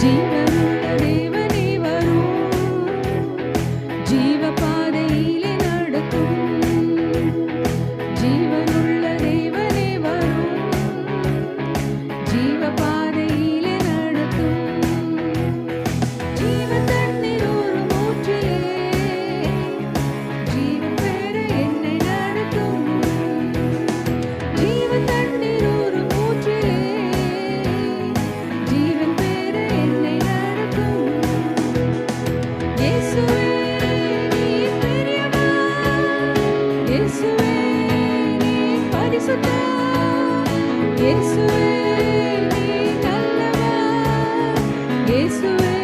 ஜீவனுள்ள தேவனே வரும், ஜீவ பாதையிலே நடக்கும். ஜீவனுள்ள தேவனே வரும், ஜீவ பாதையிலே நடக்கும். ஜீவ தண்ணீர் ஊறும் ஊற்றிலே ஜீவன் பெற என்னை நடத்தும். ஜீவ தண்ணீர் ஊறும் ஊற்றிலே ஜீவன் பெற என்னை நடத்தும். இயேசுவே நீர் பெரியவர், இயேசுவே நீர் பரிசுத்தர், இயேசுவே நீர் நல்லவர், இயேசுவே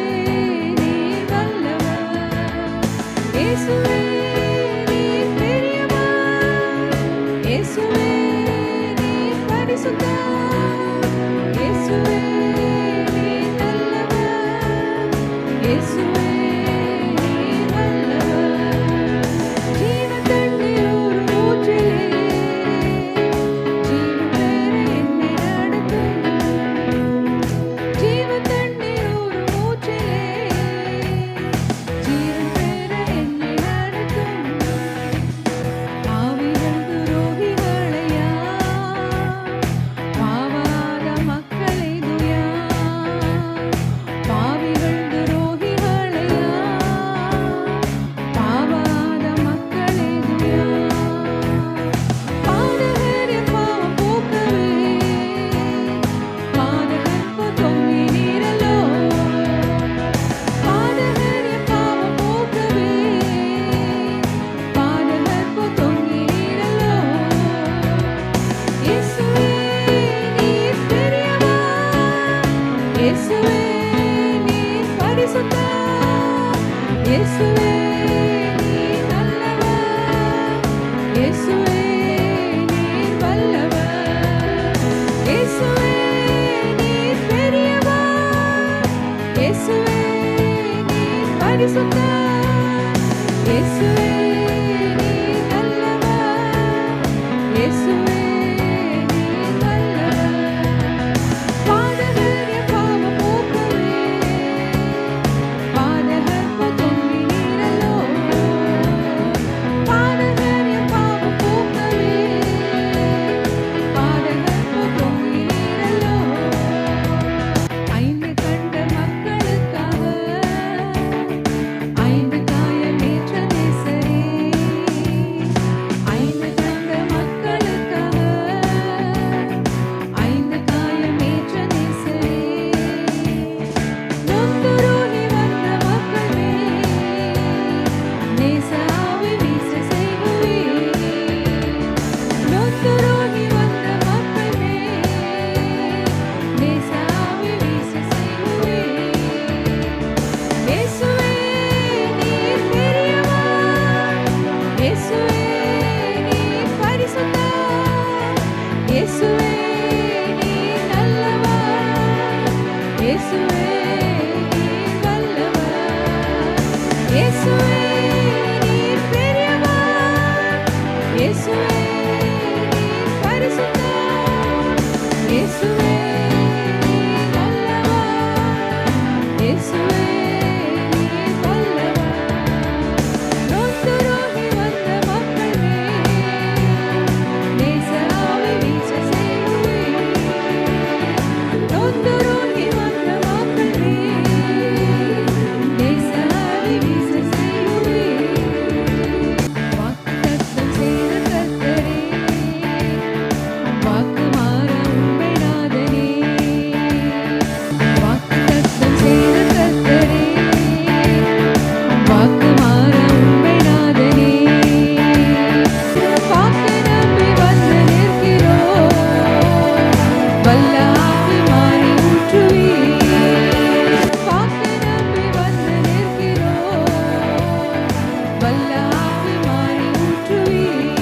நீர் வல்லவர். இயேசுவே நீர் பெரியவர், இயேசுவே நீர் பரிசுத்தர், இயேசுவே நீர் நல்லவர், இயேசுவே நீர் வல்லவர். ஜீவ தண்ணீர் ஊறும் ஊற்றிலே ஜீவன் பெற என்னை நடத்தும். ஜீவ தண்ணீர் ஊறும் ஊற்றிலே ஜீவன் பெற என்னை நடத்தும். பாவிகள் துரோகிகளையா, பாவாத மக்களை துயா, பாவிகள் துரோகிகளையா, பாவாத மக்களை துயா. பாதகர் என் பாவம் போக்கவே, பாதகர்க்கு தொங்கினீரல்லோ. பாதகர் என் பாவம் போக்கவே, பாதகர்க்கு தொங்கினீரல்லோ. இயேசுவே நீர் பெரியவர், இயேசுவே நீர் பரிசுத்தர், இயேசுவே நீர் நல்லவர், இயேசுவே நீர் வல்லவர். இயேசுவே நீர் பெரியவர், இயேசுவே நீர் பரிசுத்தர், இயேசுவே நீர் நல்லவர், இயேசுவே நீர் வல்லவர். பாதகர் என் பாவம் போக்கவே, பாதகர்க்கு தொங்கினீரல்லோ. பாதகர் என் பாவம் போக்கவே, பாதகர்க்கு தொங்கினீரல்லோ. ஐந்து கண்ட மக்களுக்காக, ஐந்து காயமேற்ற நேசரே, ஐந்து கண்ட மக்களுக்காக, ஐந்து காயமேற்ற நேசரே. நொந்துருகி வந்த மக்கள் மேல் நேச ஆவி வீச செய்குவீர். நொந்துருகி வந்த மக்கள் மேல் நேச ஆவி வீச செய்குவீர். இயேசுவே நீர் பெரியவர், இயேசுவே நீர் பரிசுத்தர், இயேசுவே நீர் நல்லவர், இயேசுவே நீர் வல்லவர். இயேசுவே நீர் பெரியவர், இயேசுவே நீர் பரிசுத்தர், இயேசுவே நீர் நல்லவர், இயேசுவே நீர் வல்லவர். நொந்துருகி வந்த மக்கள் மேல் நேச ஆவி வீச செய்குவீர். நொந்துருகி வந்த மக்கள் மேல் நேச ஆவி வீச செய்குவீர். வாக்குத்தத்தம் செய்த கர்த்தரே, வாக்கு மாற உம்மை நாதனே. வாக்குத்தத்தம் செய்த கர்த்தரே, வாக்கு மாற உம்மை நாதனே. வாக்கு நம்பி வந்து நிற்கிறோம், வல்ல ஆவி மாறி ஊற்றுவீர். வாக்கு நம்பி வந்து நிற்கிறோம், வல்ல ஆவி மாறி ஊற்றுவீர்.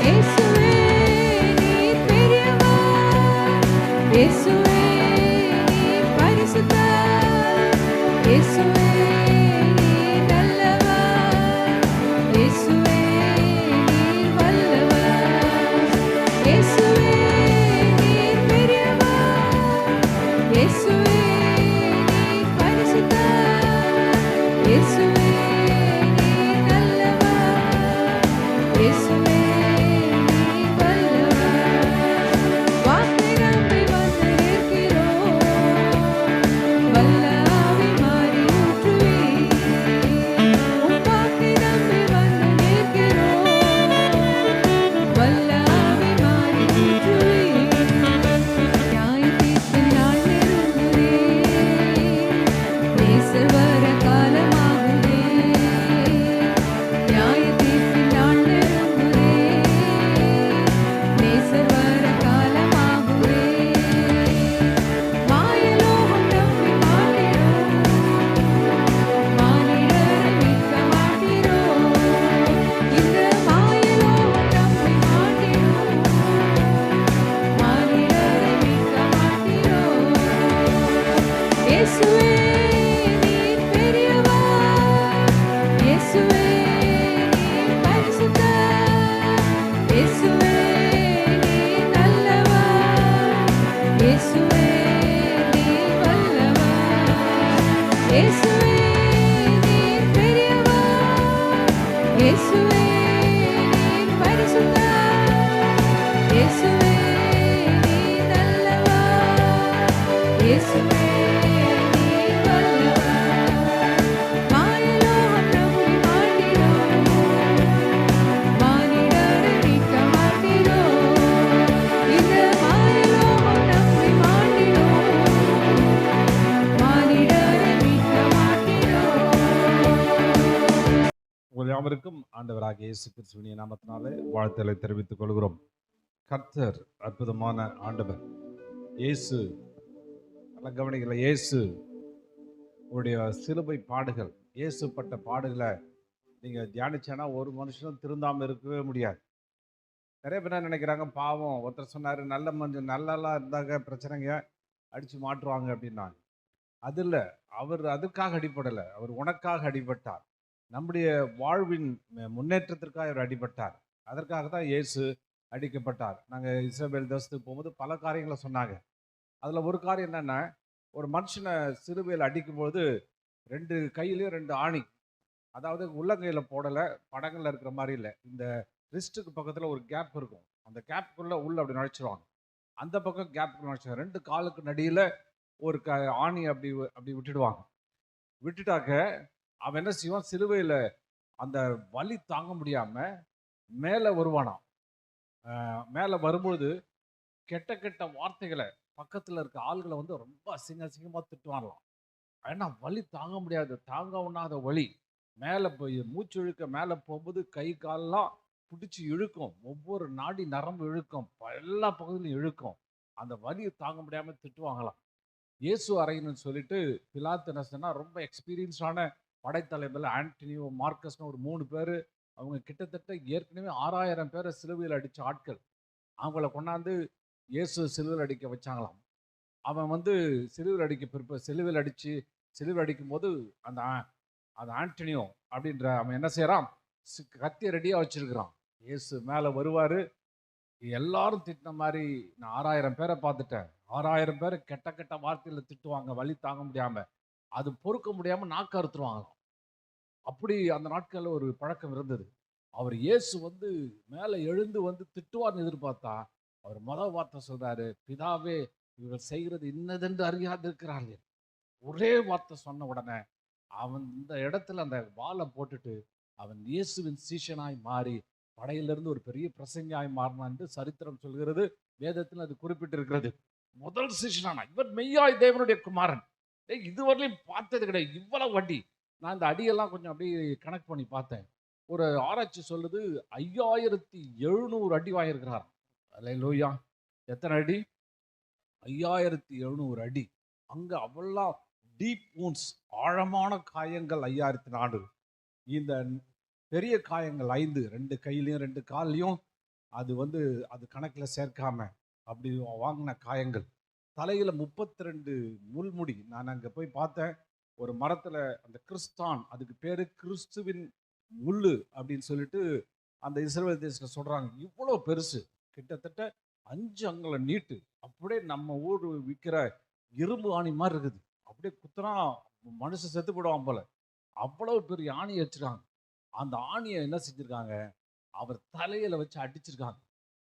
இயேசுவே நீர் பெரியவர், இயேசுவே நீர் பரிசுத்தர், இயேசுவே நீர் நல்லவர், இயேசுவே நீர் வல்லவர். இயேசுவே நீர் பெரியவர், இயேசுவே இயேசுவே நீர் பெரியவர், இயேசுவே நீர் பரிசுத்தர், இயேசுவே நீர் நல்லவர், இயேசுவே நீர் வல்லவர், இயேசுவே நீர் பெரியவர், இயேசுவே நீர் பரிசுத்தர், இயேசுவே நீர் நல்லவர், இயேசுவே நீர் வல்லவர். மாயலோகம் நம்பி மாட்டினோம், மானிடரை மீட்க மாட்டினோம். இந்த மாயலோகம் நம்பி மாட்டினோம், மானிடரை மீட்க மாட்டினோம். உங்கள் யாவருக்கும் ஆண்டவராகிய இயேசு கிறிஸ்துவின் நாமத்தினாலே வாழ்த்துக்களை தெரிவித்துக் கொள்கிறோம். கர்த்தர் அற்புதமான ஆண்டவர். இயேசு நல்ல கவனிக்கல. இயேசு உடைய சிலுவை பாடுகள், இயேசு பட்ட பாடுகளை நீங்கள் தியானிச்சேன்னா ஒரு மனுஷனும் திருந்தாமல் இருக்கவே முடியாது. நிறைய பேர் என்ன நினைக்கிறாங்க, பாவம் ஒருத்தர் சொன்னார் நல்ல மனுஷன் நல்லலாம் இருந்தாங்க பிரச்சனைங்க அடித்து மாட்டுவாங்க அப்படின்னாங்க. அது இல்லை, அவர் அதுக்காக அடிப்படலை, அவர் உனக்காக அடிபட்டார். நம்முடைய வாழ்வின் முன்னேற்றத்திற்காக அவர் அடிபட்டார். அதற்காக தான் இயேசு அடிக்கப்பட்டார். நாங்கள் இஸ்ரவேல் தேசத்துக்கு போகும்போது பல காரியங்களை சொன்னாங்க. அதில் ஒரு காரியம் என்னென்னா, ஒரு மனுஷனை சிலுவையில் அடிக்கும்போது 2 கையிலையும் 2 ஆணி, அதாவது உள்ளங்கையில் போடலை, படங்களில் இருக்கிற மாதிரி இல்லை, இந்த ரிஸ்ட்டுக்கு பக்கத்தில் ஒரு கேப் இருக்கும், அந்த கேப்புக்குள்ளே உள்ள அப்படி நுழைச்சிருவாங்க. அந்த பக்கம் கேப்புக்கு நுழைச்சிருவாங்க. 2 காலுக்கு நடியில் ஒரு ஆணி அப்படி அப்படி விட்டுடுவாங்க. விட்டுட்டாக்க அவன் என்ன செய்வான், சிலுவையில் அந்த வலி தாங்க முடியாமல் மேலே வருவானாம். மேலே வரும்போது கெட்ட கெட்ட வார்த்தைகளை பக்கத்தில் இருக்க ஆள்களை வந்து ரொம்ப அசிங்கமாக திட்டுவாங்களாம். ஏன்னா வலி தாங்க முடியாது, தாங்க உண்ணாத வலி. மேலே போய் மூச்சு இழுக்க மேலே போகும்போது கை காலெல்லாம் பிடிச்சி இழுக்கும், ஒவ்வொரு நாடி நரம்பு இழுக்கும், எல்லா பகுதியிலும் இழுக்கும். அந்த வலியை தாங்க முடியாமல் திட்டுவாங்களாம். இயேசு அறையணும்னு சொல்லிட்டு பிலாத்து என்ன சொன்னா, ரொம்ப எக்ஸ்பீரியன்ஸான படைத்தலைவர் ஆண்டனியோ மார்க்கஸ்னு ஒரு 3 பேர், அவங்க கிட்டத்தட்ட ஏற்கனவே 6000 பேரை சிலுவையில் அடித்த ஆட்கள். அவங்கள கொண்டாந்து இயேசு சிலுவையில் அடிக்க வச்சாங்களாம். அவன் வந்து சிலுவையில் அடிக்கும் போது அந்த அந்த ஆண்டனியோ அப்படின்ற அவன் என்ன செய்யறான், கத்திய ரெடியாக வச்சிருக்கிறான். இயேசு மேலே வருவார். எல்லாரும் திட்டின மாதிரி நான் 6000 பேரை பார்த்துட்டேன். 6000 பேர் கெட்ட கெட்ட வார்த்தையில் திட்டுவாங்க, வலி தாங்க முடியாமல், அது பொறுக்க முடியாமல் நாக்கு அறுத்துருவாங்களாம். அப்படி அந்த நாட்களில் ஒரு பழக்கம் இருந்தது. அவர் இயேசு வந்து மேலே எழுந்து வந்து திட்டுவார்னு எதிர்பார்த்தா, அவர் முதல் வார்த்தை சொல்றாரு, பிதாவே இவர்கள் செய்கிறது இன்னதென்று அறியாது இருக்கிறார்கள். ஒரே வார்த்தை சொன்ன உடனே அவன் இந்த இடத்துல அந்த வாளை போட்டுட்டு அவன் இயேசுவின் சீஷனாய் மாறி படையிலிருந்து ஒரு பெரிய பிரசங்கியாய் மாறினான் என்று சரித்திரம் சொல்கிறது. வேதத்தில் அது குறிப்பிட்டிருக்கிறது. முதல் சீஷனானா இவர் மெய்யாய் தேவனுடைய குமாரன். இதுவரையிலும் பார்த்தது கிடையாது இவ்வளவு வட்டி. நான் இந்த அடியெல்லாம் கொஞ்சம் அப்படியே கனெக்ட் பண்ணி பார்த்தேன். ஒரு ஆராய்ச்சி சொல்லுது 5700 அடி வாங்கியிருக்கிறார். அல்லேலூயா. எத்தனை அடி? 5700 அடி. அங்கே அவ்வளோ டீப் வூண்ட்ஸ், ஆழமான காயங்கள் 5400. இந்த பெரிய காயங்கள் 5, 2 கையிலையும் 2 கால்லையும், அது வந்து அது கணக்கில் சேர்க்காம அப்படி வாங்கின காயங்கள். தலையில் 32 முள்முடி. நான் அங்கே போய் பார்த்தேன். ஒரு மரத்தில் அந்த கிறிஸ்தான், அதுக்கு பேர் கிறிஸ்துவின் முள்ளு அப்படின்னு சொல்லிட்டு அந்த இஸ்ரவேல் தேசத்தில் சொல்கிறாங்க. இவ்வளோ பெருசு, கிட்டத்தட்ட 5 அங்குலம் நீட்டு. அப்படியே நம்ம ஊர் விற்கிற இரும்பு ஆணி மாதிரி இருக்குது. அப்படியே குத்துனா மனுஷன் செத்து போடுவான் போல, அவ்வளோ பெரிய ஆணி வச்சுருக்காங்க. அந்த ஆணியை என்ன செஞ்சுருக்காங்க, அவர் தலையில் வச்சு அடிச்சிருக்காங்க.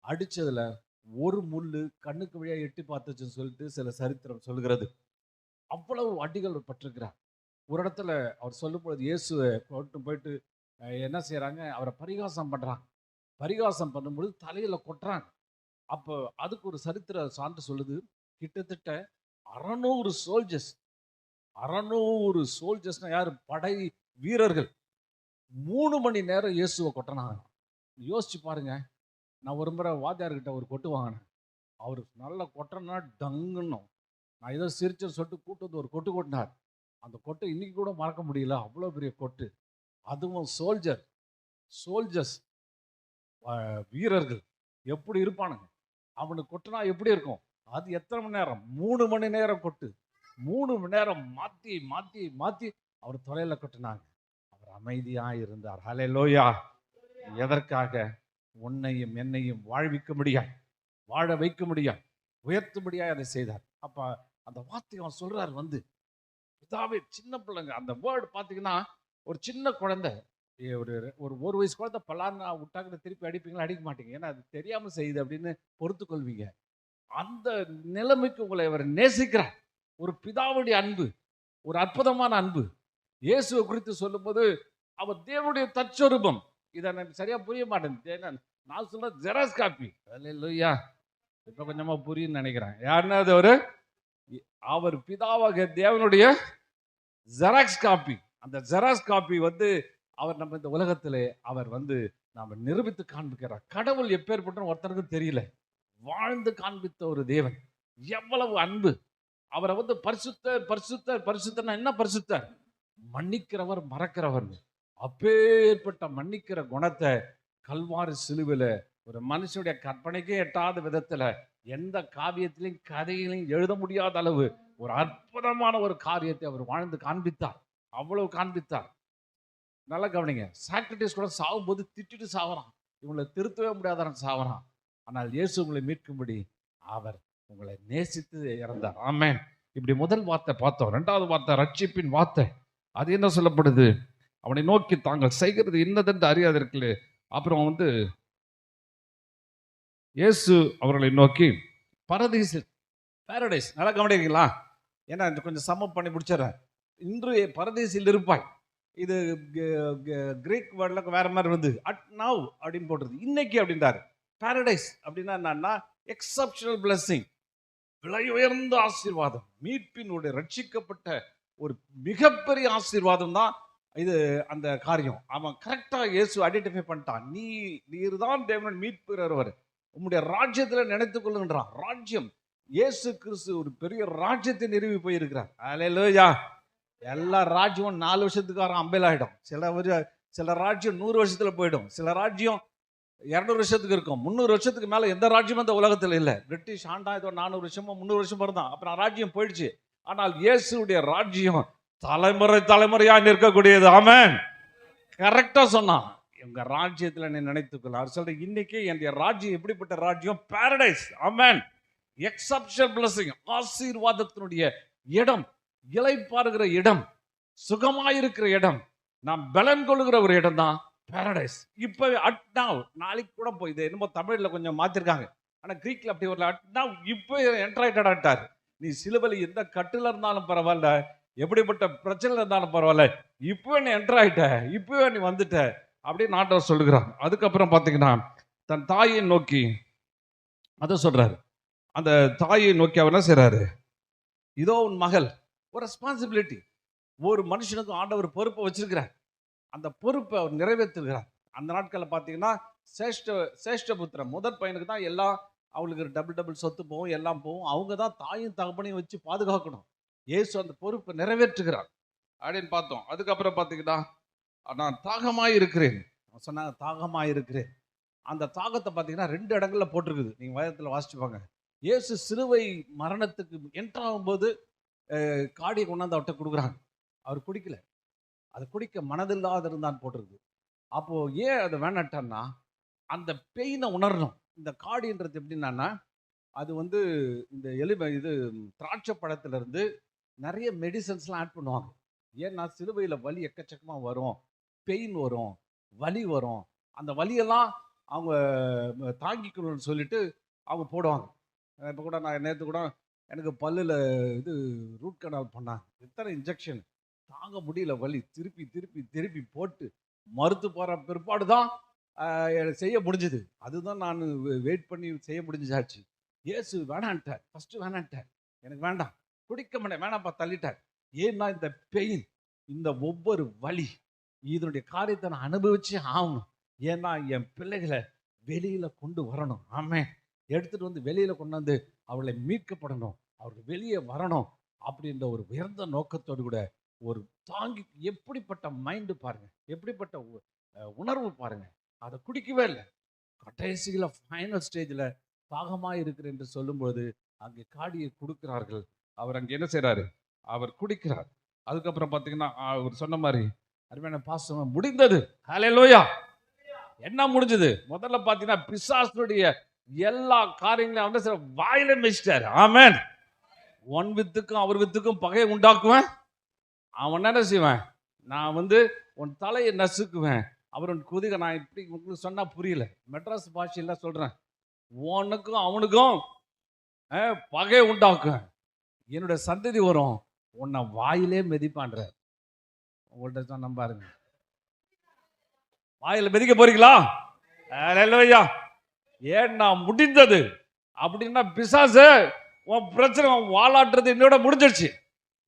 அடித்ததில் ஒரு முள் கண்ணுக்கு வழியாக எட்டி பார்த்துச்சுன்னு சொல்லிட்டு சில சரித்திரம் சொல்கிறது. அவ்வளவு அடிகள் பட்டிருக்கிறார். ஒரு இடத்துல அவர் சொல்லும் பொழுது இயேசுவை போயிட்டு என்ன செய்கிறாங்க, அவரை பரிகாசம் பண்ணுறாங்க. பரிகாசம் பண்ணும்பொழுது தலையில் கொட்டுறாங்க. அப்போ அதுக்கு ஒரு சரித்திர சான்று சொல்லுது, கிட்டத்தட்ட 600 சோல்ஜர்ஸ், 600 சோல்ஜர்ஸ்னால் யார், படை வீரர்கள் 3 மணி நேரம் இயேசுவை கொட்டினாங்க. யோசிச்சு பாருங்க. நான் ஒரு முறை வாத்தியார்கிட்ட ஒரு கொட்டு வாங்கினேன். அவர் நல்லா கொட்டுறனா டங்குன்னும். நான் ஏதோ சிரிச்சல் சொல்லிட்டு கூட்டு வந்து ஒரு கொட்டு கொட்டினார். அந்த கொட்டை இன்னைக்கு கூட மறக்க முடியல, அவ்வளோ பெரிய கொட்டு. அதுவும் சோல்ஜர்ஸ் வீரர்கள் எப்படி இருப்பானுங்க, அவனுக்கு கொட்டுனா எப்படி இருக்கும், அது எத்தனை மணி நேரம், 3 மணி நேரம் கொட்டு. 3 மணி நேரம் மாத்தி மாத்தி மாத்தி அவர் தொலைல கொட்டினாங்க. அவர் அமைதியா இருந்தார். ஹல்லேலூயா. எதற்காக? உன்னையும் என்னையும் வாழ்விக்க முடியாது, வாழ வைக்க முடியாது, உயர்த்தும்படியாக அதை செய்தார். அப்ப அந்த வார்த்தை அவர் சொல்றாரு வந்து, பிதாவே, சின்ன பிள்ளைங்க அந்த வேர்டு பார்த்தீங்கன்னா, ஒரு சின்ன குழந்தை, ஒரு ஒரு வயசு குழந்தை பலான்னு விட்டாங்கன்னு திருப்பி அடிப்பீங்களா? அடிக்க மாட்டீங்க. ஏன்னா அது தெரியாம செய்யுது அப்படின்னு பொறுத்துக் கொள்வீங்க. அந்த நிலைமைக்கு உங்களை அவர் நேசிக்கிறார். ஒரு பிதாவுடைய அன்பு, ஒரு அற்புதமான அன்பு. இயேசுவை குறித்து சொல்லும்போது அவர் தேவனுடைய தற்சொரூபம். இதை எனக்கு சரியா புரிய மாட்டேன். நான் சொல்ற ஜெராக்ஸ் காப்பி. அல்லேலூயா. இப்ப கொஞ்சமா புரியும்னு நினைக்கிறேன். யாருன்னா அது அவர் பிதாவாக தேவனுடைய ஜெராக்ஸ் காப்பி. அந்த ஜெராக்ஸ் காப்பி வந்து அவர் நம்ம இந்த உலகத்திலே அவர் வந்து நாம நிரூபித்து காண்பிக்கிறார். கடவுள் எப்பேற்பட்ட ஒருத்தருக்கும் தெரியல, வாழ்ந்து காண்பித்த ஒரு தேவன். எவ்வளவு அன்பு! அவரை வந்து பரிசுத்தர் பரிசுத்தர் பரிசுத்தர்னா என்ன பரிசுத்தர்? மன்னிக்கிறவர், மறக்கிறவர். அப்பேற்பட்ட மன்னிக்கிற குணத்தை கல்வாரி சிலுவையில ஒரு மனுஷனுடைய கற்பனைக்கே எட்டாத விதத்துல, எந்த காவியத்திலையும் கதையிலையும் எழுத முடியாத அளவு ஒரு அற்புதமான ஒரு காரியத்தை அவர் வாழ்ந்து காண்பித்தார். அவ்வளவு காண்பித்தார். நல்லா கவனிங்க. சாக்ரட்டிஸ் கூட சாகும்போது திட்டிட்டு சாவறான், இவங்களை திருத்தவே முடியாதான் சாவறான். ஆனால் இயேசு உங்களை மீட்கும்படி அவர் உங்களை நேசித்து இறந்தார். ஆமென். இப்படி முதல் வார்த்தை பார்த்தோம். இரண்டாவது வார்த்தை ரட்சிப்பின் வார்த்தை. அது என்ன சொல்லப்படுது? அவனை நோக்கி தாங்கள் செய்கிறது இன்னதென்று அறியாதிருக்கலே. அப்புறம் வந்து இயேசு அவர்களை நோக்கி பரதீசில், பாரடைஸ். நல்லா கவனிக்கிறீங்களா? ஏன்னா கொஞ்சம் சமம் பண்ணி முடிச்சிடறேன். இன்று பரதீசில் இருப்பாய். இது கிரீக் வேர்டில் வேற மாதிரி வந்து அட் நவ் அப்படின்னு போட்டுருது. இன்னைக்கு அப்படின்றாரு. பாரடைஸ் அப்படின்னா என்னன்னா, எக்ஸப்ஷனல் பிளஸிங், விலை உயர்ந்த ஆசீர்வாதம், மீட்பினுடைய ரட்சிக்கப்பட்ட ஒரு மிகப்பெரிய ஆசீர்வாதம் தான் இது. அந்த காரியம் அவன் கரெக்டா இயேசு ஐடென்டிஃபை பண்ணிட்டான். நீர் தான் தேவன் மீட்புகிறவர், உம்முடைய ராஜ்யத்துல நினைத்துக் கொள்ளுன்றான். ராஜ்யம், இயேசு கிறிஸ்து ஒரு பெரிய ராஜ்யத்தை நிறுவி போயிருக்கிறார். அல்லேலூயா. எல்லா ராஜ்யமும் 4 வருஷத்துக்கு அம்பேல் ஆயிடும். சில ராஜ்யம் 100 வருஷத்துல போயிடும். சில ராஜ்யம் 200 வருஷத்துக்கு இருக்கும். 300 வருஷத்துக்கு மேல எந்த ராஜ்யமும் இந்த உலகத்துல இல்லை. பிரிட்டிஷ் ஆண்டா ஏதோ 400 வருஷமோ 300 வருஷம் இருந்தான், அப்புறம் ராஜ்யம் போயிடுச்சு. ஆனால் இயேசுடைய ராஜ்யம் தலைமுறை தலைமுறையா நிற்கக்கூடியது. ஆமென். கரெக்டா சொன்னான். உங்க ராஜ்யத்துல நீ நினைத்துக்கொள்ள. அவர் சொல்ற, இன்னைக்கு என்னுடைய ராஜ்யம் எப்படிப்பட்ட ராஜ்யம்? பாரடைஸ். ஆமென். எக்ஸப்ஷனல் பிளஸிங், ஆசீர்வாதத்தினுடைய இடம், இளைப்பாறுகிற இடம், சுகமாயிருக்கிற இடம், நாம் பலன் கொள்ளுகிற ஒரு இடம் தான் பாரடைஸ். இப்ப அட் நவ், நாளைக்கு கூட போய் இது என்னமோ தமிழ்ல கொஞ்சம் மாத்திருக்காங்க, ஆனா கிரீக்ல அப்படி ஒரு அட் நவ், இப்ப என்ட்ராய்டட் ஆட்டார். நீ சிலுவையில் எந்த கட்டுல இருந்தாலும் பரவாயில்ல, எப்படிப்பட்ட பிரச்சனை இருந்தாலும் பரவாயில்ல, இப்பவே நீ என்ட்ராயிட்ட, இப்பவே நீ வந்துட்ட அப்படின்னு ஆண்டவர் சொல்லுகிறார். அதுக்கப்புறம் பாத்தீங்கன்னா தன் தாயை நோக்கி அதை சொல்றாரு. அந்த தாயை நோக்கி அவர் என்ன செய்றாரு? இதோ உன் மகள். ஒரு ரெஸ்பான்சிபிலிட்டி. ஒரு மனுஷனுக்கு ஆண்டவர் பொறுப்பை வச்சிருக்கிறார். அந்த பொறுப்பை அவர் நிறைவேற்றுகிறார். அந்த நாட்களில் பார்த்தீங்கன்னா சேஷ்டபுத்திரன் முதற் பையனுக்கு தான் எல்லாம், அவங்களுக்கு டபுள் சொத்து போகும், எல்லாம் போகும். அவங்க தான் தாயும் தகப்பனையும் வச்சு பாதுகாக்கணும். இயேசு அந்த பொறுப்பை நிறைவேற்றுகிறார் அப்படின்னு பார்த்தோம். அதுக்கப்புறம் பார்த்தீங்கன்னா நான் தாகமாய் இருக்கிறேன் சொன்னாங்க. தாகமாய் இருக்கிறேன். அந்த தாகத்தை பார்த்தீங்கன்னா 2 இடங்கள்ல போட்டிருக்குது. நீங்க வேதத்தில் வாசிச்சுப்பாங்க. இயேசு சிலுவை மரணத்துக்கு என்ட்ராகும்போது காடியை கொண்டாந்து அவர்கிட்ட கொடுக்குறாங்க. அவர் குடிக்கல. அது குடிக்க மனதில்லாத இருந்தான்னு போட்டிருக்கு. அப்போ ஏன் அதை வேணாட்டான்னா, அந்த பெயினை உணரணும். இந்த காடின்றது எப்படின்னா, அது வந்து இந்த இது திராட்சை பழத்துல இருந்து நிறைய மெடிசன்ஸ்லாம் ஆட் பண்ணுவாங்க. ஏன்னா சிலுவையில வலி எக்கச்சக்கமா வரும், பெயின் வரும், வலி வரும். அந்த வலியெல்லாம் அவங்க தாங்கிக்கணும்னு சொல்லிட்டு அவங்க போடுவாங்க. இப்போ கூட நான் நேற்று கூட எனக்கு பல்லில் இது ரூட் கனால் பண்ணாங்க. எத்தனை இன்ஜெக்ஷன் தாங்க முடியல, வலி திருப்பி திருப்பி திருப்பி போட்டு மறுத்து போகிற பிற்பாடு தான் செய்ய முடிஞ்சுது. அதுதான் நான் வெயிட் பண்ணி செய்ய முடிஞ்சாச்சு. இயேசு வேணான்ட்டார். ஃபஸ்ட்டு வேணான்ட்டார், எனக்கு வேண்டாம், குடிக்க மாட்டேன், வேணாப்பா, தள்ளிட்டார். ஏன்னா இந்த பெயின், இந்த ஒவ்வொரு வலி, இதனுடைய காரியத்தை நான் அனுபவிச்சு ஆகணும். ஏன்னா என் பிள்ளைகளை வெளியில கொண்டு வரணும். ஆமே, எடுத்துட்டு வந்து வெளியில கொண்டாந்து அவளை மீட்கப்படணும், அவர்கள் வெளியே வரணும் அப்படின்ற ஒரு உயர்ந்த நோக்கத்தோடு கூட ஒரு தாங்கி, எப்படிப்பட்ட மைண்டு பாருங்க, எப்படிப்பட்ட உணர்வு பாருங்க. அதை குடிக்கவே இல்லை. கடைசியில் ஃபைனல் ஸ்டேஜில் தாகமாக இருக்கிறேன் என்று சொல்லும்போது அங்கே காடியை கொடுக்கிறார்கள். அவர் அங்கே என்ன செய்கிறாரு? அவர் குடிக்கிறார். அதுக்கப்புறம் பார்த்தீங்கன்னா அவர் சொன்ன மாதிரி அருமையான பாசம் முடிந்தது. ஹல்லேலூயா. என்ன முடிஞ்சது? முதல்ல பார்த்தீங்கன்னா பிசாசுடைய எல்லா காரியங்களையும் வந்து வாயில மிச்சிட்டாரு. ஆமென். உன் வித்துக்கும் அவர் வித்துக்கும் பகையை உண்டாக்குவேன். அவன் என்ன செய்வேன்? நான் வந்து உன் தலையை நசுக்குவேன். அவர் உன் குதிக. நான் இப்படி உங்களுக்கு சொன்னா புரியல. மெட்ராஸ் பாஷையில சொல்றேன். உனக்கும் அவனுக்கும் பகை உண்டாக்குவேன். என்னோட சந்ததி வரும், உன்னை வாயிலே மிதிப்பான்ற. உங்கள்கிட்ட சொன்ன பாருங்க, வாயில மிதிக்க போறீங்களா? ஹல்லேலூயா. ஏன்னா முடிந்தது. அப்படின்னா பிசாசு உன் பிரச்சனை வாலாட்டுறது என்னோட முடிஞ்சிருச்சு.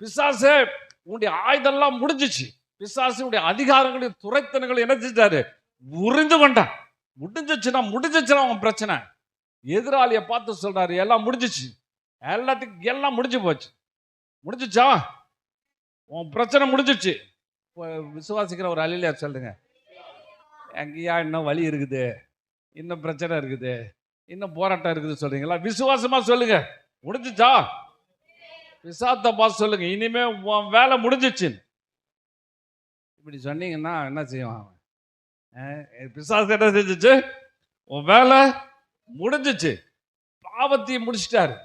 பிசாசு உன்னுடைய ஆயுதெல்லாம் முடிஞ்சிச்சு. பிசாசு உன்னுடைய அதிகாரங்களையும் துரைத்தனங்களை என்ன செஞ்சாரு? உறிந்து கொண்டான். முடிஞ்சிச்சுன்னா உன் பிரச்சனை. எதிராளியை பார்த்து சொல்றாரு எல்லாம் முடிஞ்சிச்சு, எல்லாம் முடிஞ்சு போச்சு. முடிஞ்சிச்சா? உன் பிரச்சனை முடிஞ்சிச்சு. விசுவாசிக்கிற ஒரு அல்லேலூயா சொல்லுங்க. எங்கேயா இன்னும் வலி இருக்குது, இன்னும் பிரச்சனை இருக்குது, இன்னும் போராட்டம் இருக்குது சொல்றீங்களா? விசுவாசமா சொல்லுங்க, முடிஞ்சிச்சா? பிசாத்தை பார்த்து சொல்லுங்க, இனிமே உன் வேலை முடிஞ்சிச்சு. இப்படி சொன்னீங்கன்னா என்ன செய்வான்? பிசாசு என்ன செஞ்சிச்சு? உன் வேலை முடிஞ்சிச்சு. பாவத்தையை முடிச்சிட்டாரு,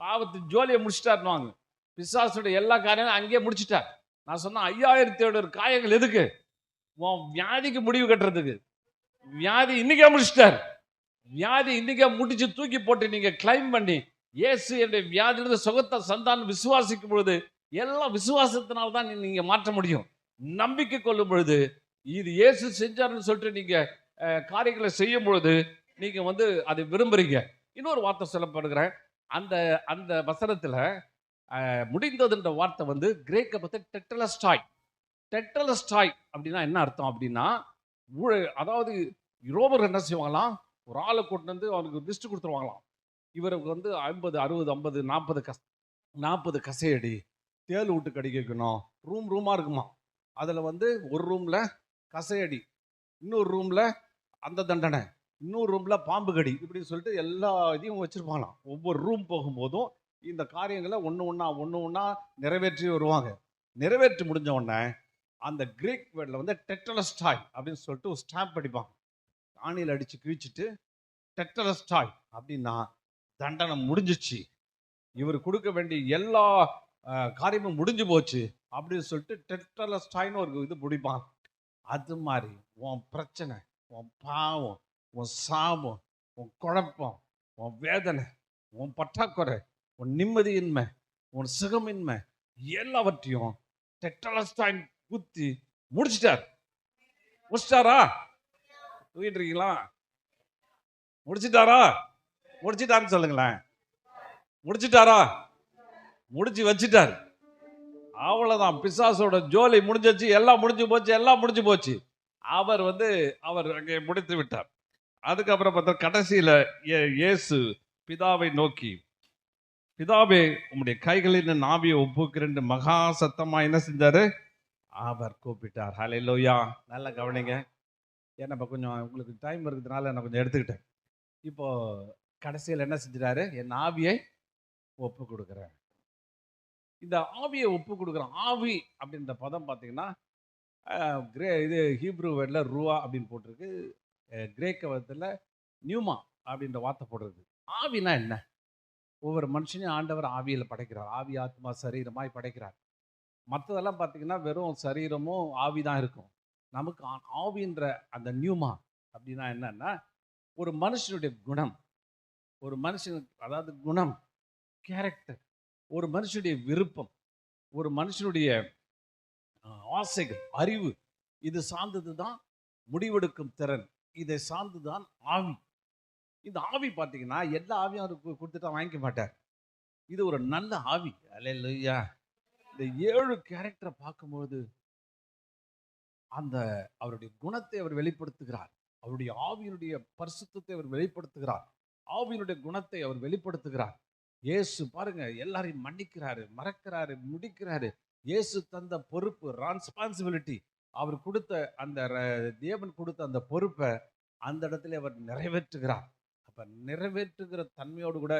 பாவத்தின் ஜோலியை முடிச்சிட்டாருன்னு. பிசாசுடைய எல்லா காரியங்களும் அங்கேயே முடிச்சிட்டார். நான் சொன்ன 5700 காயங்கள் எதுக்கு? உன் வியாதிக்கு முடிவு கட்டுறதுக்கு. வியாதி இன்னைக்கே முடிச்சிட்டார். வியாதி இன்னைக்கே முடிச்சு தூக்கி போட்டு நீங்க கிளைம் பண்ணி இயேசு என்னுடைய வியாதியிலிருந்து சுகத்தை சந்தானம் விசுவாசிக்கும் பொழுது, எல்லாம் விசுவாசத்தினால தான் நீங்க மாற்ற முடியும். நம்பிக்கை கொள்ளும் பொழுது, இது இயேசு செஞ்சாருன்னு சொல்லிட்டு நீங்க காரியங்களை செய்யும் பொழுது நீங்க வந்து அதை விரும்புறீங்க. இன்னொரு வார்த்தை சொல்லப்படுகிறேன். அந்த அந்த வசனத்துல முடிந்ததுன்ற வார்த்தை வந்து கிரேக்க பத்தி டெட்டலஸ்டாய். டெட்டலஸ்டாய் அப்படின்னா என்ன அர்த்தம்? அப்படின்னா அதாவது ரோமர் என்ன செய்வாங்களாம்? ஒரு ஆளை கூட்டு வந்து அவனுக்கு லிஸ்ட் கொடுத்துருவாங்களாம். இவருக்கு வந்து 50 60 50 40 கசையடி, தேள் விட்டு கடிக்க வைக்கணும். ரூமா இருக்குமா. அதில் வந்து ஒரு ரூமில் கசையடி, இன்னொரு ரூமில் அந்த தண்டனை, இன்னொரு ரூமில் பாம்பு கடி, இப்படின்னு சொல்லிட்டு எல்லா இதையும் வச்சுருப்பாங்களாம். ஒவ்வொரு ரூம் போகும்போதும் இந்த காரியங்களை ஒன்று ஒன்றா நிறைவேற்றி வருவாங்க. நிறைவேற்றி முடிஞ்ச உடனே அந்த கிரீக் வேர்டில் வந்து டெட்டலஸ்டாய் அப்படின்னு சொல்லிட்டு ஒரு ஸ்டாம்ப் அடிப்பாங்க. ஆணியில் அடித்து கிழிச்சிட்டு டெட்டலஸ்டாய் அப்படின்னா தண்டனை முடிஞ்சிச்சு, இவர் கொடுக்க வேண்டிய எல்லா காரியமும் முடிஞ்சு போச்சு அப்படின்னு சொல்லிட்டு டெட்டலஸ்டாய்னு ஒரு இது பிடிப்பான். அது மாதிரி உன் பிரச்சனை, உன் பாவம், உன் சாபம், உன் குழப்பம், உன் வேதனை, உன் பற்றாக்குறை, உன் நிம்மதியின்மை, உன் சுகமின்மை எல்லாவற்றையும் டெட்டலஸ்டாய் குத்தி முடிச்சிட்டார். முடிச்சிட்டாரா? தூக்கிட்டு இருக்கீங்களா? முடிச்சிட்டாரா? முடிச்சிட்டாருன்னு சொல்லுங்களேன். முடிச்சிட்டாரா? முடிச்சு வச்சிட்டார். அவ்வளவுதான். பிசாசோட ஜோலி முடிஞ்சிச்சு. எல்லாம் முடிஞ்சு போச்சு. அவர் அங்கே முடித்து விட்டார். அதுக்கப்புறம் பார்த்தா கடைசியில இயேசு பிதாவை நோக்கி, பிதாவே உம்முடைய கைகளின் நாவியை ஒப்புக்கிறேன் மகா சத்தமா என்ன செஞ்சாரு? அவர் கூப்பிட்டார். ஹல்லேலூயா. நல்லா கவனிங்க. ஏன்னா கொஞ்சம் உங்களுக்கு டைம் இருக்கிறதுனால நான் கொஞ்சம் எடுத்துக்கிட்டேன். இப்போ கடைசியில் என்ன செஞ்சிட்டாரு? என் ஆவியை ஒப்பு கொடுக்குறேன். இந்த ஆவியை ஒப்பு கொடுக்குறேன். ஆவி அப்படின்ற பதம் பார்த்தீங்கன்னா இது ஹீப்ரு வேர்டில் ரூவா அப்படின்னு போட்டிருக்கு. கிரேக்க வதத்தில் நியூமா அப்படின்ற வார்த்தை போட்டிருக்கு. ஆவினா என்ன? ஒவ்வொரு மனுஷனையும் ஆண்டவர் ஆவியில் படைக்கிறார். ஆவி ஆத்மா சரீரமாய் படைக்கிறார். மற்றதெல்லாம் பார்த்தீங்கன்னா வெறும் சரீரமும் ஆவி தான் இருக்கும். நமக்கு ஆவின்ற அந்த நியூமா அப்படின்னா என்னன்னா ஒரு மனுஷனுடைய குணம், ஒரு மனுஷனுக்கு அதாவது குணம், கேரக்டர், ஒரு மனுஷனுடைய விருப்பம், ஒரு மனுஷனுடைய ஆசைகள், அறிவு, இது சார்ந்தது தான் முடிவெடுக்கும் திறன். இதை சார்ந்து தான் ஆவி. இந்த ஆவி பார்த்தீங்கன்னா எல்லா ஆவியும் அவருக்கு கொடுத்துட்டா வாங்கிக்க மாட்டார். இது ஒரு நல்ல ஆவி. அல்லேலூயா. இந்த 7 கேரக்டரை பார்க்கும்போது அந்த அவருடைய குணத்தை அவர் வெளிப்படுத்துகிறார். அவருடைய ஆவியினுடைய பரிசுத்தத்தை அவர் வெளிப்படுத்துகிறார். ஆவியினுடைய குணத்தை அவர் வெளிப்படுத்துகிறார். இயேசு பாருங்க, எல்லாரையும் மன்னிக்கிறாரு, மறக்கிறாரு, முடிக்கிறாரு. இயேசு தந்த பொறுப்பு, ரெஸ்பான்சிபிலிட்டி, அவர் கொடுத்த அந்த தேவன் கொடுத்த அந்த பொறுப்பை அந்த இடத்துல அவர் நிறைவேற்றுகிறார். அப்ப நிறைவேற்றுகிற தன்மையோடு கூட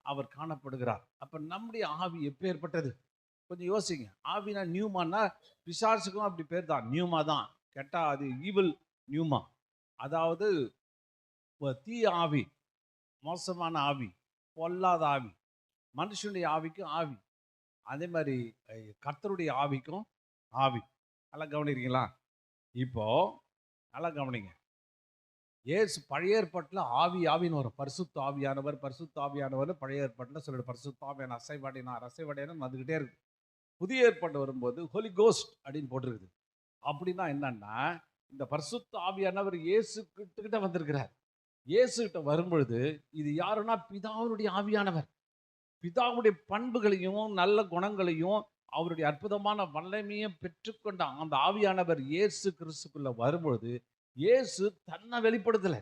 அவர் காணப்படுகிறார். அப்ப நம்முடைய ஆவி எப்பேற்பட்டது? கொஞ்சம் யோசிங்க. ஆவினா நியூமான்னா பிசாசுக்கும் அப்படி பேர் தான், நியூமா தான். கேட்டா அது ஈவில் நியூமா, அதாவது தீய ஆவி, மோசமான ஆவி, பொல்லாத ஆவி. மனுஷனுடைய ஆவிக்கும் ஆவி, அதே மாதிரி கர்த்தருடைய ஆவிக்கும் ஆவி. நல்லா கவனிக்கிறீங்களா? இப்போ நல்லா கவனிங்க. ஏசு பழைய ஏற்பாட்டில் ஆவி ஆவின்னு வரும். பரிசுத்த ஆவியானவர் பரிசுத்த ஆவியானவர் பழைய ஏற்பாட்டில் சொல்லிடு. பரிசுத்த ஆவியான அசைவடையினா வந்துக்கிட்டே இருக்கு. புதிய ஏற்பாடு வரும்போது ஹோலி கோஸ்ட் அப்படின்னு போட்டிருக்குது. அப்படின்னா என்னன்னா, இந்த பரிசுத்த ஆவியானவர் இயேசு கிட்ட வந்திருக்கிறார். இயேசு கிட்ட வரும்பொழுது இது யாருன்னா பிதாவுடைய ஆவியானவர். பிதாவுடைய பண்புகளையும் நல்ல குணங்களையும் அவருடைய அற்புதமான வல்லமையும் பெற்றுக்கொண்ட அந்த ஆவியானவர் இயேசு கிறிஸ்துக்குள்ள வரும்பொழுது இயேசு தன்னை வெளிப்படுத்தல,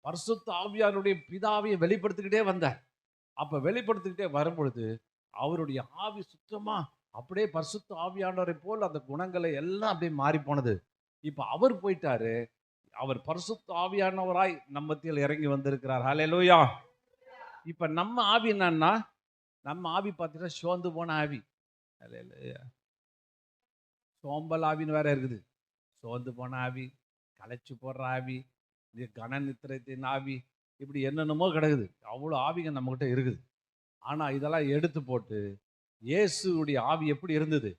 பரிசுத்த ஆவியானுடைய பிதாவையை வெளிப்படுத்திக்கிட்டே வந்தார். அப்ப வெளிப்படுத்திக்கிட்டே வரும்பொழுது அவருடைய ஆவி சுத்தமா அப்படியே பரிசுத்த ஆவியானவரை போல் அந்த குணங்களை எல்லாம் அப்படியே மாறி போனது. இப்ப அவர் போயிட்டாரு. அவர் பரிசுத்த ஆவியானவராய் நம்ம மத்தியில் இறங்கி வந்திருக்கிறார். ஹல்லேலூயா. இப்ப நம்ம ஆவி என்னன்னா, நம்ம ஆவி பார்த்தீங்கன்னா சோர்ந்து போன ஆவி. ஹல்லேலூயா. சோம்பல் ஆவின்னு வேற இருக்குது. சோர்ந்து போன ஆவி, களைச்சு போடுற ஆவி, கன நித்திரத்தின் ஆவி, இப்படி என்னென்னமோ கிடக்குது. அவ்வளோ ஆவிங்க நம்மகிட்ட இருக்குது. ஆனா இதெல்லாம் எடுத்து போட்டு இயேசுடைய ஆவி எப்படி இருந்தது?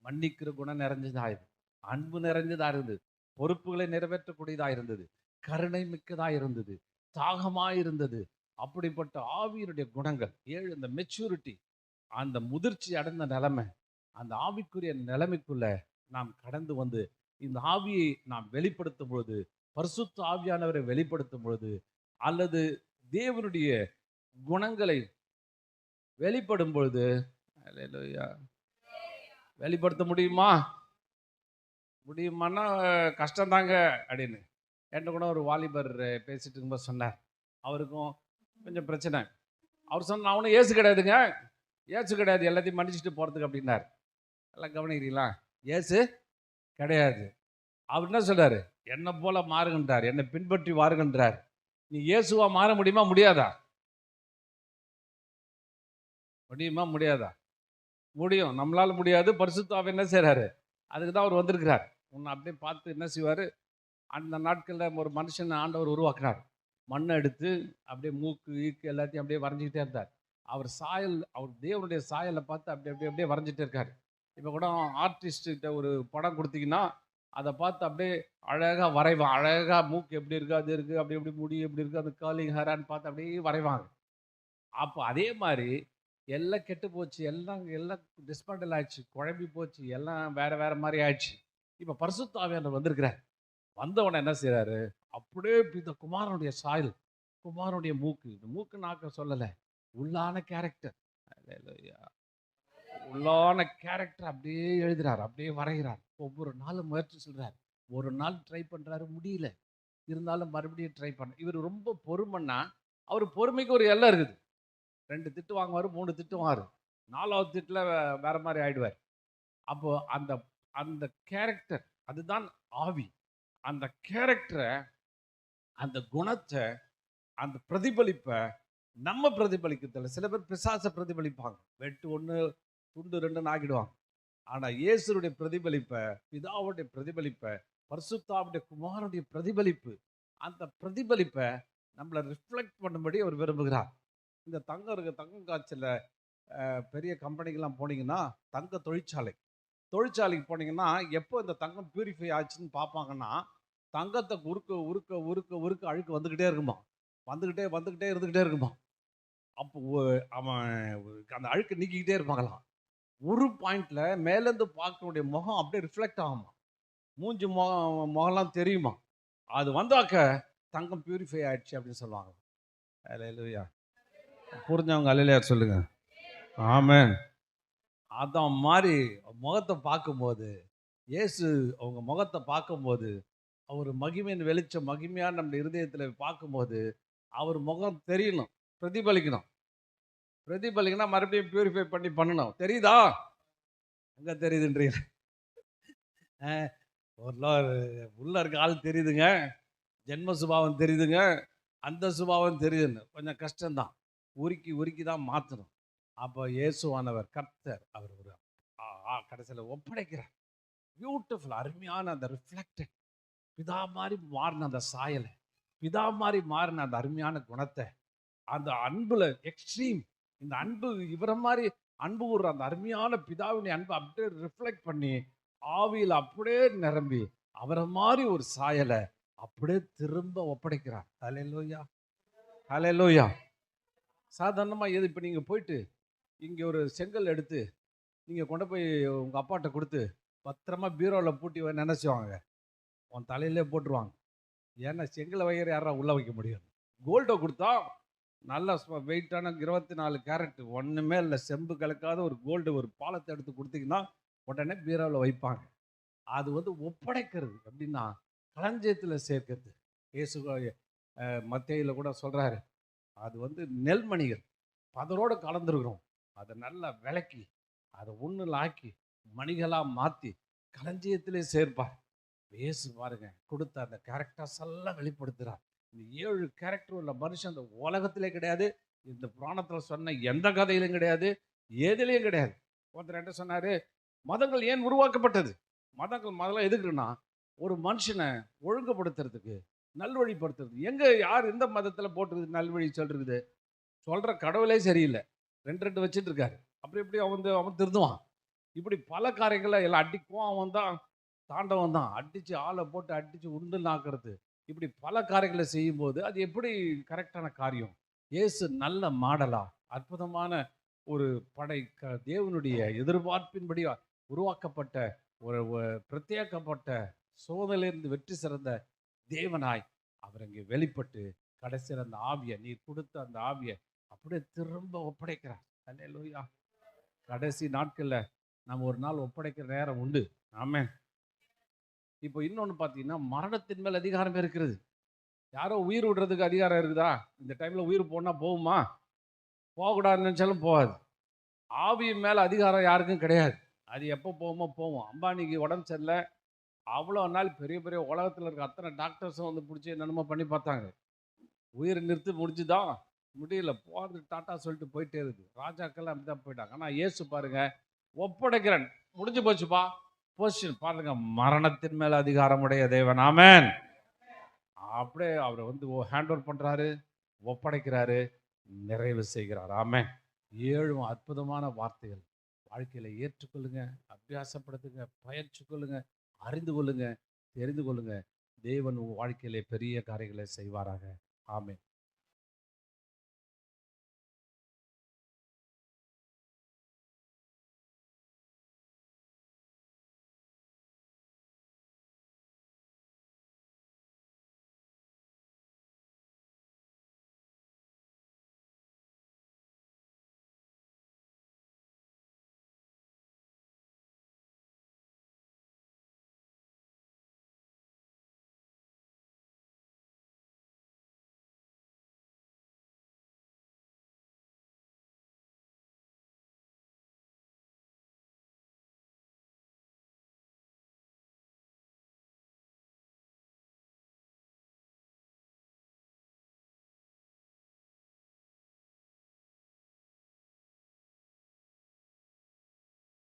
மன்னிக்கிற குணம் நிறைஞ்சதா இருந்தது, அன்பு நிறைஞ்சதா இருந்தது, பொறுப்புகளை நிறைவேற்றக்கூடியதா இருந்தது, கருணை மிக்கதா இருந்தது, தாகமா இருந்தது. அப்படிப்பட்ட ஆவியினுடைய குணங்கள் 7, அந்த மெச்சூரிட்டி, அந்த முதிர்ச்சி அடைந்த நிலைமை, அந்த ஆவிக்குரிய நிலைமைக்குள்ள நாம் கடந்து வந்து இந்த ஆவியை நாம் வெளிப்படுத்தும் பொழுது, பரிசுத்த ஆவியானவரை வெளிப்படுத்தும் பொழுது, அல்லது தேவனுடைய குணங்களை வெளிப்படும் பொழுது, அல்லேலூயா, வெளிப்படுத்த முடியுமா? முடியுமான்னா கஷ்டம்தாங்க அப்படின்னு என்கிட்ட கூட ஒரு வாலிபர் பேசிட்டு இருக்கும்போது சொன்னார். அவருக்கும் கொஞ்சம் பிரச்சனை. அவர் சொன்ன, நான் ஒன்றும் ஏசு கிடையாதுங்க, ஏசு கிடையாது எல்லாத்தையும் மன்னிச்சுட்டு போகிறதுக்கு அப்படின்னார். எல்லாம் கவனிக்கிறீங்களா? ஏசு கிடையாது. அவர் என்ன சொல்றாரு? என்னை போல மாறுகின்றார், என்னை பின்பற்றி வாருகின்றார். நீ இயேசுவா மாற முடியுமா? முடியாதா? முடியுமா? முடியாதா? முடியும். நம்மளால முடியாது. பரிசுத்த ஆவி என்ன செய்றாரு? அதுக்கு தான் அவர் வந்திருக்கிறார். உன்னை அப்படியே பார்த்து என்ன செய்வார்? அந்த நாட்களில் ஒரு மனுஷன் ஆண்டவர் உருவாக்குனார். மண்ணை எடுத்து அப்படியே மூக்கு ஈக்கு எல்லாத்தையும் அப்படியே வரைஞ்சிக்கிட்டே இருந்தார். அவர் சாயல், அவர் தேவனுடைய சாயலை பார்த்து அப்படி அப்படியே அப்படியே வரைஞ்சிட்டே இருக்கார். இப்போ கூட ஆர்டிஸ்ட்கிட்ட ஒரு படம் கொடுத்தீங்கன்னா அதை பார்த்து அப்படியே அழகாக வரைவான். அழகாக மூக்கு எப்படி இருக்குது, அது இருக்குது, அப்படி எப்படி முடி எப்படி இருக்குது, அந்த காலிங் ஹேரான்னு பார்த்து அப்படியே வரைவாங்க. அப்போ அதே மாதிரி எல்லாம் கெட்டு போச்சு, எல்லாம் எல்லாம் டிஸ்மண்டல் ஆயிடுச்சு, குழம்பி போச்சு, எல்லாம் வேற வேற மாதிரி ஆயிடுச்சு. இப்போ பரிசுத்த ஆவியானவர் வந்திருக்கிறார். வந்தவனை என்ன செய்கிறாரு? அப்படியே இந்த குமாரனுடைய சாயல், குமாரனுடைய மூக்கு, இந்த மூக்கு நாக்க சொல்லலை, உள்ளான கேரக்டர், உள்ளான கேரக்டர் அப்படியே எழுதுறார், அப்படியே வரைகிறார். ஒவ்வொரு நாளும் முயற்சி சொல்றார். ஒரு நாள் ட்ரை பண்றாரு, முடியல, இருந்தாலும் மறுபடியும் ட்ரை பண்ண. இவர் ரொம்ப பொறுமைன்னா, அவர் பொறுமைக்கு ஒரு எல்லை இருக்குது. 2 திட்டு வாங்குவார், 3 திட்டு வாங்குவார், 4வது திட்டுல வேற மாதிரி ஆயிடுவார். அப்போ அந்த அந்த கேரக்டர், அதுதான் ஆவி. அந்த கேரக்டரை, அந்த குணத்தை, அந்த பிரதிபலிப்பை நம்ம பிரதிபலிக்கிறதில்ல. சில பேர் பிசாசை பிரதிபலிப்பாங்க, வெட்டு 1 துண்டு 2 ஆக்கிடுவாங்க. ஆனால் இயேசுடைய பிரதிபலிப்பை, பிதாவுடைய பிரதிபலிப்பை, பரிசுத்தாவுடைய குமாரனுடைய பிரதிபலிப்பு, அந்த பிரதிபலிப்பை நம்மளை ரிஃப்ளெக்ட் பண்ணும்படி அவர் விரும்புகிறார். இந்த தங்கம் இருக்குது, தங்கம் காய்ச்சல பெரிய கம்பெனிக்கெல்லாம் போனீங்கன்னா, தங்க தொழிற்சாலைக்கு போனீங்கன்னா எப்போ இந்த தங்கம் பியூரிஃபை ஆச்சுன்னு பார்ப்பாங்கன்னா, தங்கத்தை உருக்க உருக்க உருக்க உருக்க அழுக்கு வந்துக்கிட்டே இருக்குமா, வந்துக்கிட்டே இருந்துக்கிட்டே இருக்குமா. அப்போ அவன் அந்த அழுக்கு நீக்கிக்கிட்டே இருப்பாங்களாம். ஒரு பாயிண்ட்ல மேலேருந்து பார்க்கக்கூடிய முகம் அப்படியே ரிஃப்ளெக்ட் ஆகுமா, மூஞ்சி முகம்லாம் தெரியுமா. அது வந்தாக்க தங்கம் பியூரிஃபை ஆயிடுச்சு அப்படின்னு சொல்லுவாங்க. அல்லேலூயா. புரிஞ்சவங்க அல்லேலூயா சொல்லுங்க. ஆமென். அதான் மாதிரி முகத்தை பார்க்கும்போது, இயேசு அவங்க முகத்தை பார்க்கும்போது, அவர் மகிமையின் வெளிச்சம் மகிமையான நம்ம இருதயத்தில் பார்க்கும்போது, அவர் முகம் தெரியணும், பிரதிபலிக்கணும். பிரதிபலிக்கனா மறுபடியும் பியூரிஃபை பண்ணி பண்ணணும். தெரியுதா? எங்க தெரியுதுன்றீங்க? உள்ள இருக்க ஆள் தெரியுதுங்க, ஜென்ம சுபாவம் தெரியுதுங்க, அந்த சுபாவம் தெரியுதுன்னு கொஞ்சம் கஷ்டம்தான். உருக்கி தான் மாற்றணும். அப்போ இயேசுவானவர் கர்த்தர், அவர் ஒரு கடைசியில் ஒப்படைக்கிறார். பியூட்டிஃபுல், அருமையான அந்த ரிஃப்ளெக்டட் பிதா மாதிரி மாறின அந்த சாயலை, பிதா மாதிரி மாறின அந்த அருமையான குணத்தை, அந்த அன்புல எக்ஸ்ட்ரீம், இந்த அன்பு இவரை மாதிரி அன்பு ஒரு அந்த அருமையான பிதாவினுடைய அன்பு அப்படியே ரிஃப்ளெக்ட் பண்ணி ஆவியில் அப்படியே நிரம்பி அவரை மாதிரி ஒரு சாயலை அப்படியே திரும்ப ஒப்படைக்கிறார். ஹல்லேலூயா, ஹல்லேலூயா. சாதாரணமாக எது, இப்போ நீங்கள் போயிட்டு இங்கே ஒரு செங்கல் எடுத்து நீங்கள் கொண்டு போய் உங்கள் அப்பாட்ட கொடுத்து பத்திரமா பீரோவில் பூட்டி நினச்சிவாங்க, உன் தலையிலே போட்டுருவாங்க. ஏன்னா செங்கலை வைக்கிற யாரா உள்ளே வைக்க முடியும். கோல்டை கொடுத்தா நல்ல வெயிட்டான 24 கேரட், ஒன்றுமே இல்லை, செம்பு கலக்காத ஒரு கோல்டு ஒரு பாலத்தை எடுத்து கொடுத்தீங்கன்னா உடனே பீரோவில் வைப்பாங்க. அது ஒப்படைக்கிறது. எப்படின்னா களஞ்சியத்தில் சேர்க்கிறது. இயேசு மத்தேயில கூட சொல்கிறாரு, அது நெல்மணிகள் அதனோடு கலந்துருக்கிறோம், அதை நல்லா விளக்கி அதை ஒன்றில் ஆக்கி மணிகளாக மாற்றி களஞ்சியத்திலே சேர்ப்பார். இயேசு பாருங்க கொடுத்த அந்த கேரக்டர்ஸ் எல்லாம் வெளிப்படுத்துகிறார். இந்த 7 கேரக்டர் உள்ள மனுஷன் இந்த உலகத்திலே கிடையாது, இந்த புராணத்தில் சொன்ன எந்த கதையிலும் கிடையாது, எதுலேயும் கிடையாது. ஒருத்தர் என்ன சொன்னார், மதங்கள் ஏன் உருவாக்கப்பட்டது? மதங்கள் முதல்ல எதுக்குன்னா ஒரு மனுஷனை ஒழுங்குபடுத்துறதுக்கு, நல்வழிப்படுத்துறது. எங்கே யார் எந்த மதத்தில் போட்டுருக்குது நல்வழி சொல்றது? சொல்கிற கடவுளே சரியில்லை, 2 வச்சுட்டு இருக்காரு. அப்படி எப்படி அவன் திருந்துவான்? இப்படி பல காரியங்களை எல்லாம் அடிக்குவான். அவன் தான் தாண்டவன் தான், அடித்து ஆளை போட்டு அடித்து உண்டு நாக்கிறது, இப்படி பல காரியங்களை செய்யும்போது அது எப்படி கரெக்டான காரியம்? இயேசு நல்ல மாடலா அற்புதமான ஒரு தேவனுடைய எதிர்பார்ப்பின்படி உருவாக்கப்பட்ட ஒரு பிரத்யேகப்பட்ட சோதனையிலிருந்து வெற்றி சிறந்த தேவனாய் அவர் அங்கே வெளிப்பட்டு கடைசியில் அந்த ஆவியை, நீர் கொடுத்த அந்த ஆவியை அப்படியே திரும்ப ஒப்படைக்கிறார். அல்லேலூயா. கடைசி நாட்களில் நம்ம ஒரு நாள் ஒப்படைக்கிற நேரம் உண்டு. ஆமென். இப்போ இன்னொன்று பார்த்தீங்கன்னா, மரணத்தின் மேல் அதிகாரம் இருக்கிறது. யாரோ உயிர் விடுறதுக்கு அதிகாரம் இருக்குதா? இந்த டைமில் உயிர் போனால் போகுமா? போகக்கூடாதுன்னு நினச்சாலும் போகாது. ஆவியின் மேலே அதிகாரம் யாருக்கும் கிடையாது. அது எப்போ போகுமோ போவோம். அம்பானிக்கு உடம்பு சரியில்லை, அவ்வளோ நாள் பெரிய பெரிய உலகத்தில் இருக்க அத்தனை டாக்டர்ஸும் பிடிச்சி என்னென்னமோ பண்ணி பார்த்தாங்க. உயிர் நிறுத்தி முடிஞ்சுதான், முடியல, போகிறது டாட்டா சொல்லிட்டு போயிட்டே இருக்குது. ராஜாக்கெல்லாம் அப்படி தான் போயிட்டாங்க. ஆனால் இயேசு பாருங்க, ஒப்படைக்கிறேன், முடிஞ்சு போச்சுப்பா, பொசிஷன் பாருங்க, மரணத்தின் மேல் அதிகாரமுடைய தேவன். ஆமென். அப்படியே அவர் ஹேண்ட் ஓவர் பண்ணுறாரு, ஒப்படைக்கிறாரு, நிறைவு செய்கிறார். ஆமென். 7 அற்புதமான வார்த்தைகள் வாழ்க்கையில் ஏற்றுக்கொள்ளுங்க, அபியாசப்படுத்துங்க, பயிற்சி கொள்ளுங்க, அறிந்து கொள்ளுங்க, தெரிந்து கொள்ளுங்க. தேவன் உங்கள் வாழ்க்கையிலே பெரிய காரியங்களை செய்வாராக. ஆமென்.